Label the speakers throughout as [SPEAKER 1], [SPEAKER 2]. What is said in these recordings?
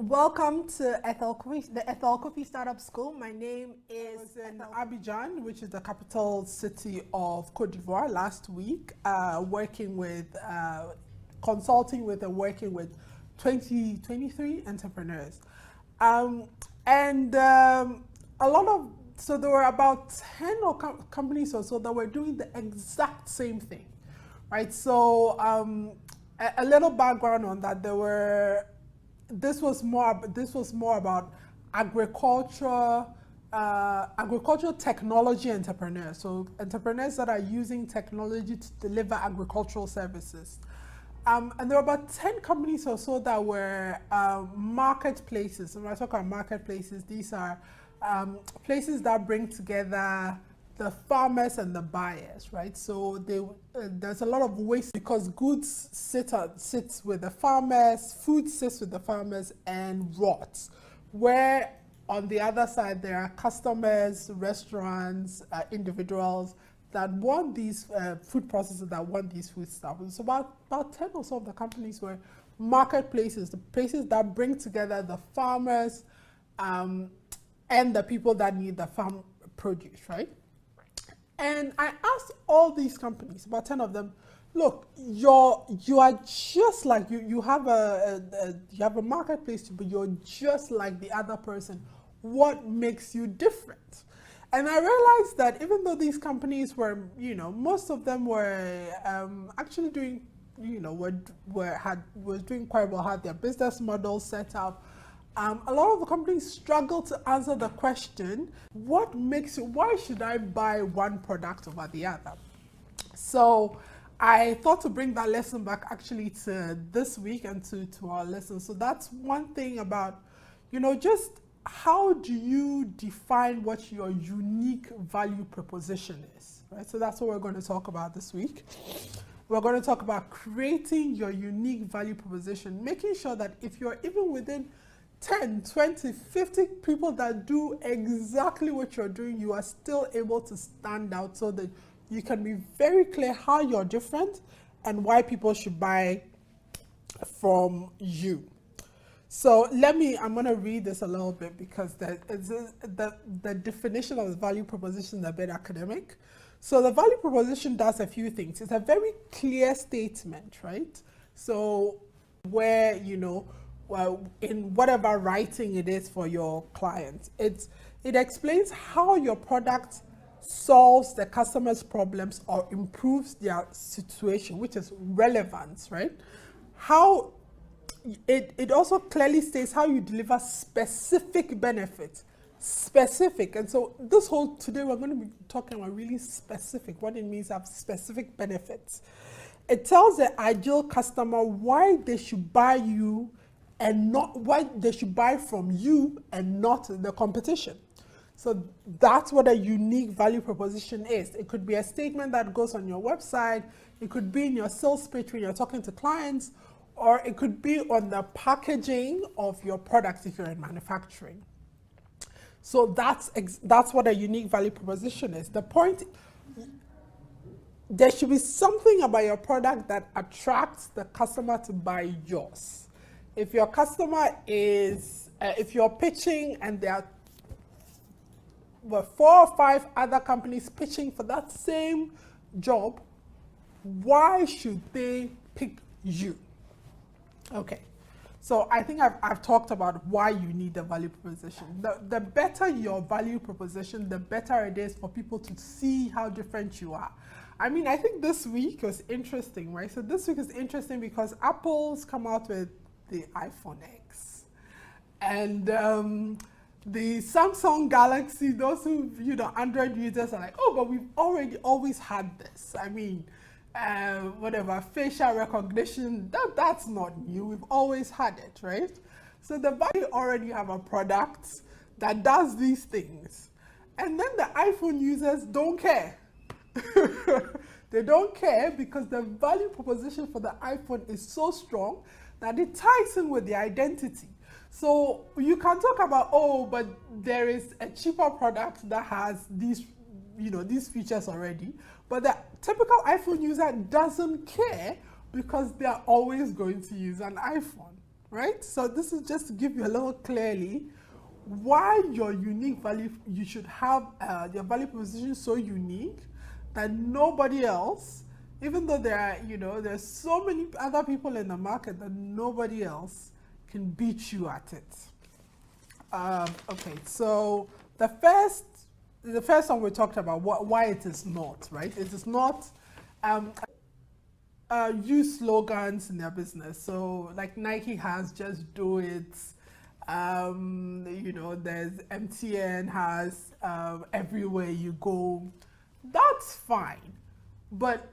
[SPEAKER 1] Welcome to the Ethel Coffee Startup School. My name is
[SPEAKER 2] in Abidjan, which is the capital city of Cote d'Ivoire, last week, consulting with and working with 23 entrepreneurs. A lot of, so there were about 10 companies or so that were doing the exact same thing, right? So a little background on that, this was more about agricultural technology entrepreneurs. So entrepreneurs that are using technology to deliver agricultural services. And there were about 10 companies or so that were marketplaces. And when I talk about marketplaces, these are places that bring together the farmers and the buyers, right? So there's a lot of waste because goods sits with the farmers, food sits with the farmers, and rots. Where on the other side there are customers, restaurants, individuals that want these food processors that want these food stuff. So about 10 or so of the companies were marketplaces, the places that bring together the farmers and the people that need the farm produce, right? And I asked all these companies, about 10 of them, look, you are just like, you have a marketplace, but you're just like the other person. What makes you different? And I realized that even though these companies were, most of them were actually doing, was doing quite well, had their business model set up. A lot of the companies struggle to answer the question, why should I buy one product over the other? So I thought to bring that lesson back actually to this week and to our lesson. So that's one thing about, just how do you define what your unique value proposition is, right? So that's what we're going to talk about this week. We're going to talk about creating your unique value proposition, making sure that if you're even within 10, 20, 50 people that do exactly what you're doing, you are still able to stand out so that you can be very clear how you're different and why people should buy from you. So I'm going to read this a little bit because the definition of the value proposition is a bit academic. So the value proposition does a few things. It's a very clear statement, right? So where, in whatever writing it is for your clients, it explains how your product solves the customer's problems or improves their situation, which is relevance, right? How it also clearly states how you deliver specific benefits. Specific. And so today we're going to be talking about really specific, what it means to have specific benefits. It tells the ideal customer why they should buy you and not why they should buy from you and not the competition. So that's what a unique value proposition is. It could be a statement that goes on your website, it could be in your sales pitch when you're talking to clients, or it could be on the packaging of your products if you're in manufacturing. So that's what a unique value proposition is. The point, there should be something about your product that attracts the customer to buy yours. If your customer is, if you're pitching and there are 4 or 5 other companies pitching for that same job, why should they pick you? Okay, so I think I've talked about why you need a value proposition. The better your value proposition, the better it is for people to see how different you are. I mean, I think this week was interesting, right? So this week is interesting because Apple's come out with the iPhone X. And the Samsung Galaxy, those who, Android users are like, oh, but we've always had this. I mean, whatever, facial recognition, that's not new. We've always had it, right? So the value already have a product that does these things. And then the iPhone users don't care. They don't care because the value proposition for the iPhone is so strong that it ties in with the identity. So you can talk about, oh, but there is a cheaper product that has these, these features already. But the typical iPhone user doesn't care because they're always going to use an iPhone. right? So this is just to give you a little clearly why your unique value, you should have your value proposition so unique that nobody else, even though there are, there's so many other people in the market, that nobody else can beat you at it. Okay, so the first one we talked about, why it is not, right? It is not use slogans in their business. So like Nike has just do it. There's MTN has everywhere you go. That's fine. But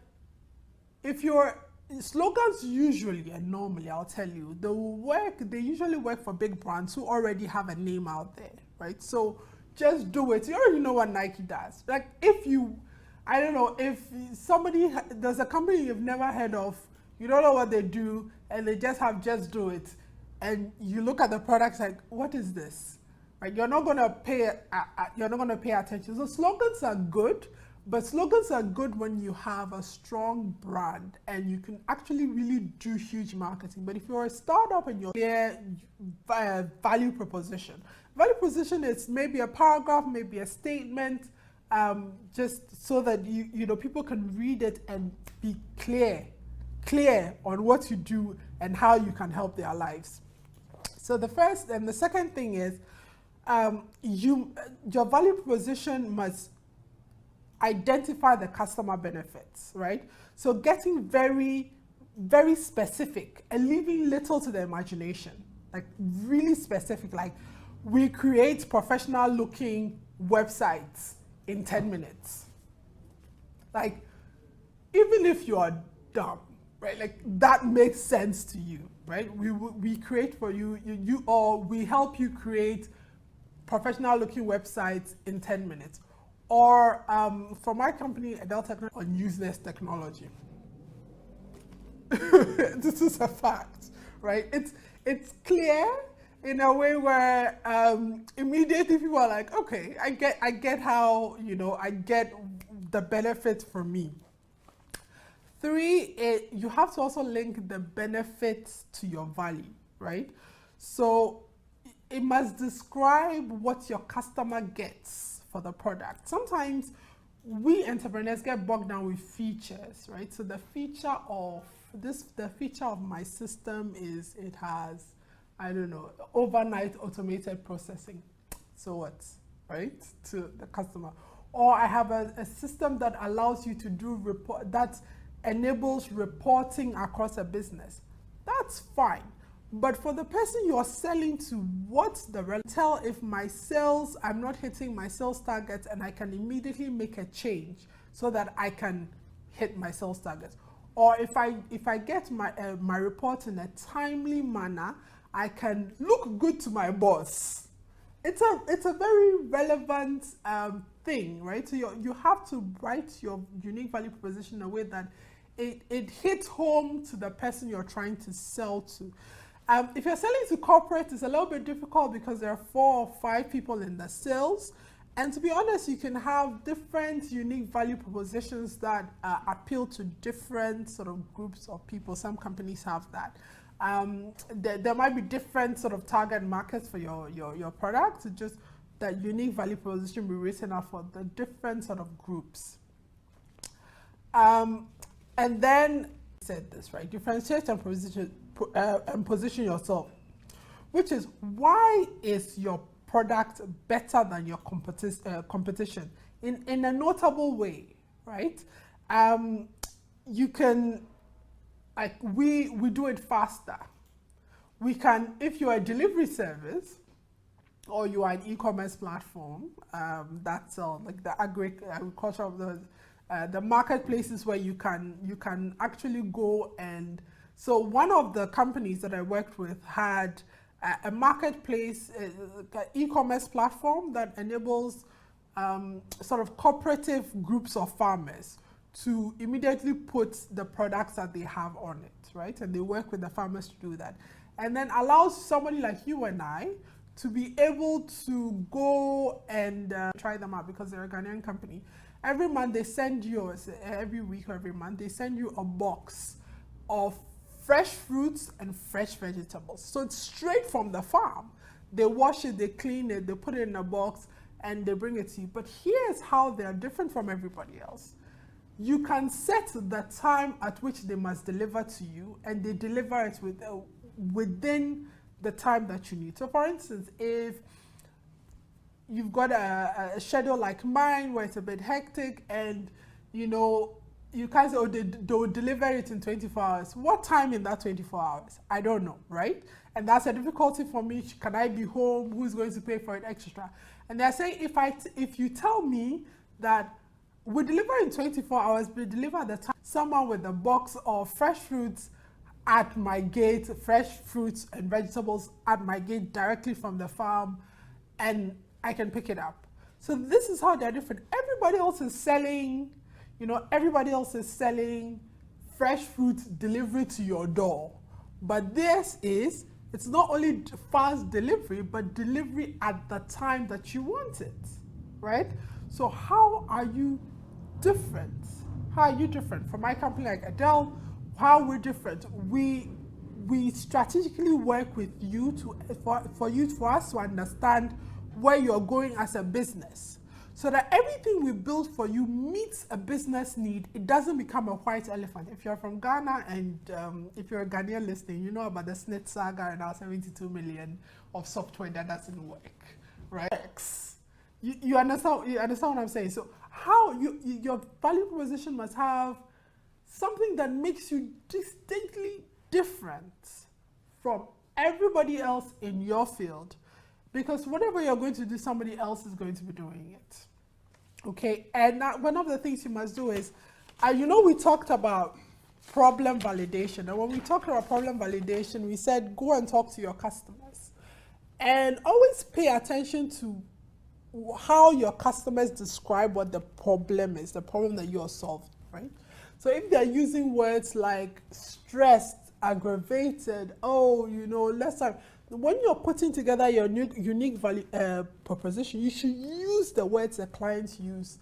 [SPEAKER 2] if your slogans usually and normally, I'll tell you, they usually work for big brands who already have a name out there, right? So just do it. You already know what Nike does. Like if you, I don't know, if there's a company you've never heard of, you don't know what they do, and they just do it, and you look at the products like, what is this? Right? You're not gonna pay attention. So slogans are good, but slogans are good when you have a strong brand and you can actually really do huge marketing. But if you're a startup and you're clear value proposition is maybe a paragraph, maybe a statement, just so that people can read it and be clear on what you do and how you can help their lives. So the first and the second thing is your value proposition must identify the customer benefits, right? So getting very, very specific and leaving little to the imagination, like really specific, like we create professional looking websites in 10 minutes. Like, even if you are dumb, right? Like that makes sense to you, right? We create for you, or we help you create professional looking websites in 10 minutes. Or for my company, Adele Technology, on useless technology. This is a fact, right? It's clear in a way where immediately people are like, okay, I get how, I get the benefit for me. 3, you have to also link the benefits to your value, right? So it must describe what your customer gets for the product. Sometimes we entrepreneurs get bogged down with features, right? So the feature of my system is it has, I don't know, overnight automated processing. So what, right? To the customer. Or I have a system that allows you to do that enables reporting across a business. That's fine. But for the person you're selling to, what's the tell if I'm not hitting my sales targets, and I can immediately make a change so that I can hit my sales targets. Or if I get my report in a timely manner, I can look good to my boss. It's a very relevant thing, right? So you have to write your unique value proposition in a way that it hits home to the person you're trying to sell to. If you're selling to corporate, it's a little bit difficult because there are 4 or 5 people in the sales. And to be honest, you can have different unique value propositions that appeal to different sort of groups of people. Some companies have that. There might be different sort of target markets for your product. It's just that unique value proposition will be written out for the different sort of groups. And then, I said this, right? Differentiate and position yourself, which is, why is your product better than your competition in a notable way, right? You can, like, we do it faster. We can, if you're a delivery service or you are an e-commerce platform, that's like the agriculture of the marketplaces where you can actually go. And so one of the companies that I worked with had a marketplace, e-commerce platform that enables sort of cooperative groups of farmers to immediately put the products that they have on it, right? And they work with the farmers to do that. And then allows somebody like you and I to be able to go and try them out, because they're a Ghanaian company. Every month they send you, every week or every month, they send you a box of fresh fruits and fresh vegetables. So it's straight from the farm. They wash it, they clean it, they put it in a box, and they bring it to you. But here's how they're different from everybody else. You can set the time at which they must deliver to you, and they deliver it within the time that you need. So for instance, if you've got a schedule like mine where it's a bit hectic and you know, you can't say, oh, they'll deliver it in 24 hours. What time in that 24 hours? I don't know, right? And that's a difficulty for me. Can I be home? Who's going to pay for it extra? And they're saying, if you tell me that we deliver in 24 hours, we deliver at the time, someone with a box of fresh fruits at my gate, fresh fruits and vegetables at my gate directly from the farm, and I can pick it up. So this is how they're different. Everybody else is selling, you know, everybody else is selling fresh fruit delivery to your door. But this is, it's not only fast delivery, but delivery at the time that you want it, right? So how are you different? How are you different? For my company like Adele, how we're different? We strategically work with you for us to understand where you're going as a business, so that everything we build for you meets a business need. It doesn't become a white elephant. If you're from Ghana and if you're a Ghanaian listening, you know about the Snit saga and our 72 million of software that doesn't work, right? You understand what I'm saying? So how your value proposition must have something that makes you distinctly different from everybody else in your field. Because whatever you're going to do, somebody else is going to be doing it. Okay, and now one of the things you must do is, you know, we talked about problem validation. And when we talked about problem validation, we said, go and talk to your customers. And always pay attention to how your customers describe what the problem is, the problem that you're solving, right? So if they're using words like stressed, aggravated, oh, you know, less time, when you're putting together your unique value proposition, you should use the words the clients use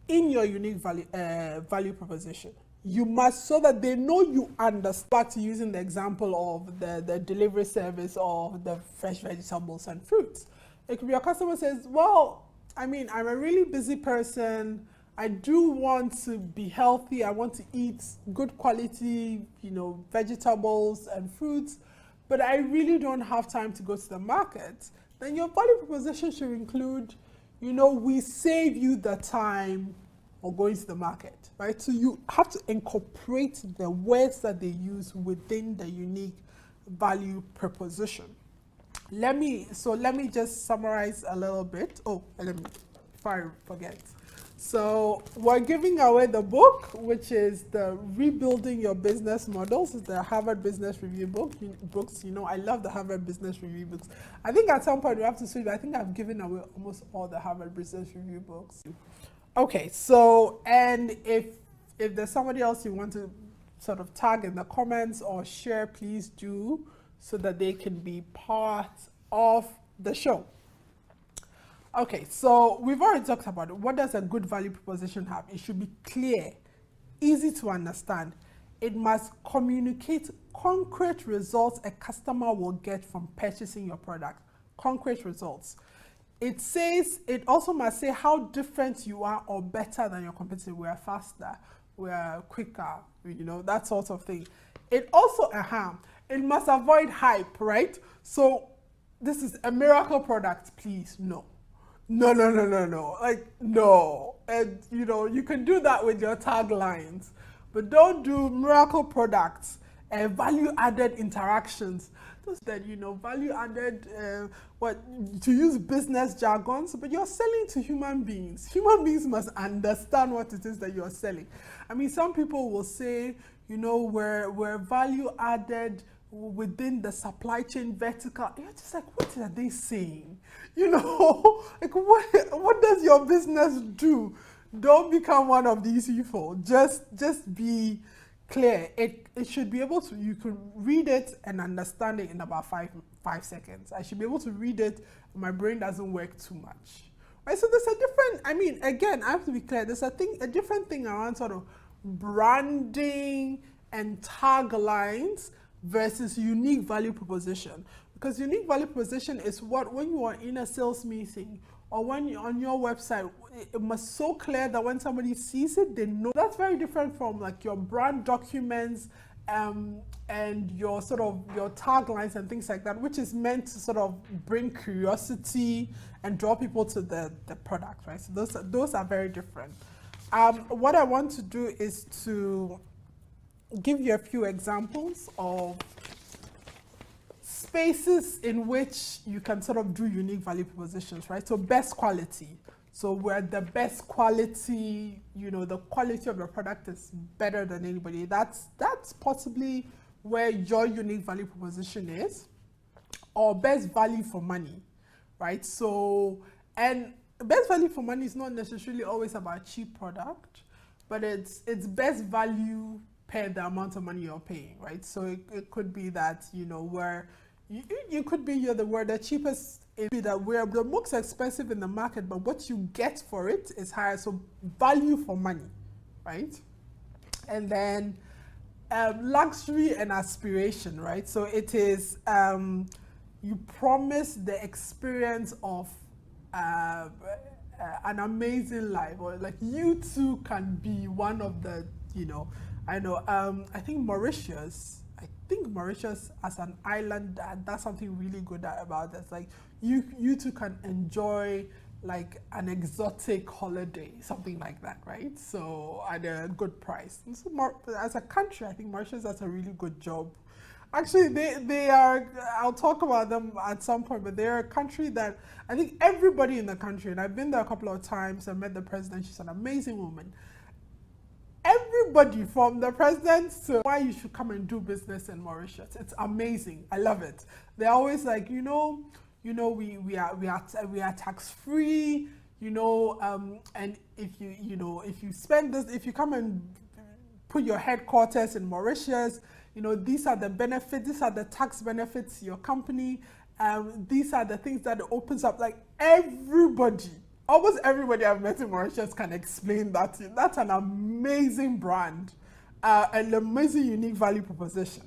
[SPEAKER 2] in your unique value proposition. You must, so that they know you understand. Back to using the example of the delivery service of the fresh vegetables and fruits. It could be your customer says, well, I mean, I'm a really busy person. I do want to be healthy. I want to eat good quality, you know, vegetables and fruits, but I really don't have time to go to the market. Then your value proposition should include, you know, we save you the time of going to the market, right? So you have to incorporate the words that they use within the unique value proposition. Let me just summarize a little bit. Oh, before I forget. So we're giving away the book, which is the Rebuilding Your Business Models. It's the Harvard Business Review books. You know, I love the Harvard Business Review books. I think at some point we have to switch, but I think I've given away almost all the Harvard Business Review books. Okay, so, and if there's somebody else you want to sort of tag in the comments or share, please do, so that they can be part of the show. Okay, so we've already talked about it. What does a good value proposition have? It should be clear, easy to understand. It must communicate concrete results a customer will get from purchasing your product. Concrete results. It also must say how different you are or better than your competitor. We are faster, we are quicker, you know, that sort of thing. It also, it must avoid hype, right? So this is a miracle product, please, no. No. Like, no. And, you know, you can do that with your taglines, but don't do miracle products and value-added interactions. Those that, you know, value-added, to use business jargons, but you're selling to human beings. Human beings must understand what it is that you're selling. I mean, some people will say, you know, we're value-added within the supply chain vertical. You're just like, what are they saying? You know, like what does your business do? Don't become one of these people. Just be clear. It should be able to, you can read it and understand it in about five seconds. I should be able to read it. My brain doesn't work too much. Right? So there's a different, I mean, again, I have to be clear. There's a different thing around sort of branding and taglines versus unique value proposition. Because unique value proposition is what, when you are in a sales meeting or when you're on your website, it must so clear that when somebody sees it, they know. That's very different from like your brand documents and your sort of your taglines and things like that, which is meant to sort of bring curiosity and draw people to the product, right? So those are very different. What I want to do is to give you a few examples of spaces in which you can sort of do unique value propositions, right? So best quality. So where the best quality, you know, the quality of the product is better than anybody. That's possibly where your unique value proposition is, or best value for money, right? So, and best value for money is not necessarily always about cheap product, but it's best value per the amount of money you're paying, right? So it could be that, you know, where you could be we're the cheapest, it be that we're the most expensive in the market, but what you get for it is higher. So value for money, right? And then luxury and aspiration, right? So it is, you promise the experience of an amazing life, or like you too can be one of the, you know, I think Mauritius as an island, that's something really good about this. Like you too can enjoy like an exotic holiday, something like that, right? So at a good price. And so as a country, I think Mauritius does a really good job. Actually, they are, I'll talk about them at some point, but they're a country that I think everybody in the country, and I've been there a couple of times, I met the president, she's an amazing woman. Everybody from the president to why you should come and do business in Mauritius. It's amazing. I love it. They're always like, we are tax free, and if you spend this, if you come and put your headquarters in Mauritius, these are the benefits, these are the tax benefits to your company. These are the things that it opens up. Like almost everybody I've met in Mauritius can explain that. That's an amazing brand, an amazing unique value proposition.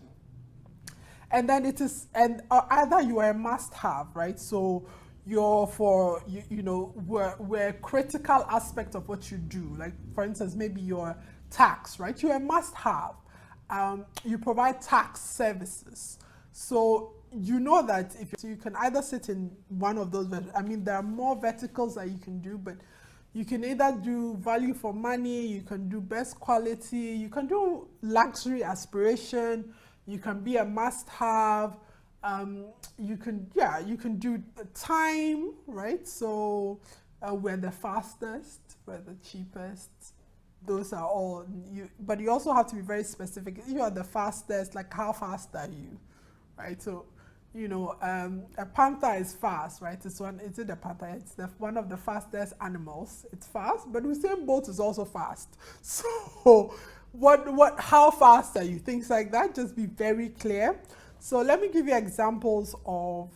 [SPEAKER 2] And then it is, either you are a must-have, right? So you're we're a critical aspect of what you do. Like for instance, maybe your tax, right? You're a must-have. You provide tax services. So you know that so you can either sit in one of those, there are more verticals that you can do, but you can either do value for money, you can do best quality, you can do luxury aspiration, you can be a must-have, you can do time, right? So we're the fastest, we're the cheapest. Those are all but you also have to be very specific. If you are the fastest, like how fast are you, right? So a panther is fast, right? It's one of the fastest animals. It's fast, but Usain Bolt is also fast. So how fast are you? Things like that, just be very clear. So let me give you examples of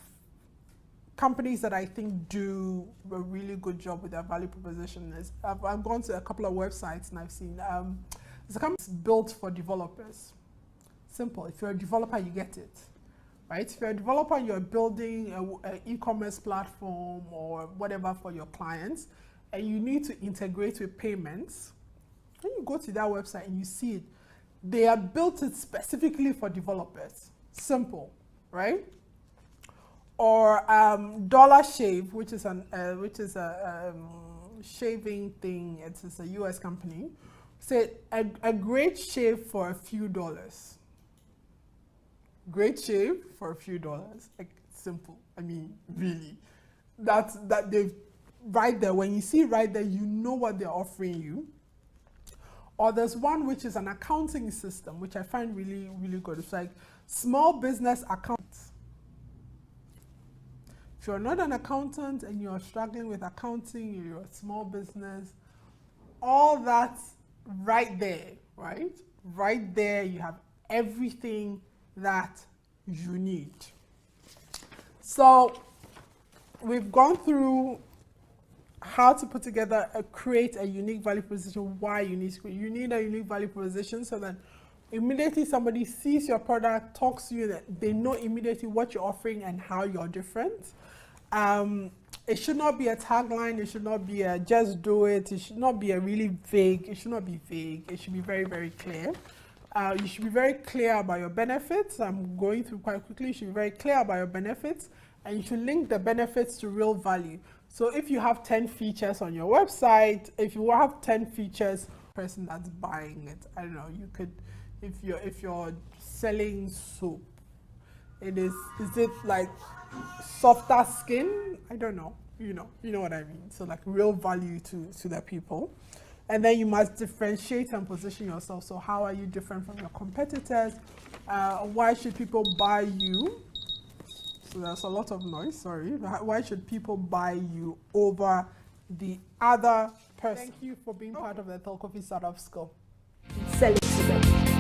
[SPEAKER 2] companies that I think do a really good job with their value proposition. I've gone to a couple of websites and I've seen there's a company built for developers. Simple. If you're a developer, you get it, right? If you're a developer and you're building an e-commerce platform or whatever for your clients, and you need to integrate with payments, when you go to that website and you see it, they are built it specifically for developers. Simple, right? Or Dollar Shave, which is a shaving thing. It's a US company. Say a great shave for a few dollars. Great shave for a few dollars. Like simple. Really. That they've right there. When you see right there, you know what they're offering you. Or there's one which is an accounting system, which I find really, really good. It's like small business account. If you're not an accountant and you're struggling with accounting, you're a small business, all that's right there, right? Right there, you have everything that you need. So we've gone through how to put together, create a unique value proposition, why you need a unique value proposition, so that Immediately somebody sees your product, talks to you, that they know immediately what you're offering and how you're different. It should not be a tagline. It should not be a just do it. It should not be a really vague. It should not be vague. It should be very, very clear. You should be very clear about your benefits. I'm going through quite quickly. You should be very clear about your benefits, and you should link the benefits to real value. So if you have 10 features on your website, if you have 10 features, person that's buying it, I don't know, you could, if you're selling soap, is it like softer skin? I don't know. You know what I mean. So like real value to the people. And then you must differentiate and position yourself. So how are you different from your competitors? Why should people buy you? So there's a lot of noise, sorry. Why should people buy you over the other person? Thank you for being part of the Ethel Coffee Startup School.
[SPEAKER 1] Sell it to them.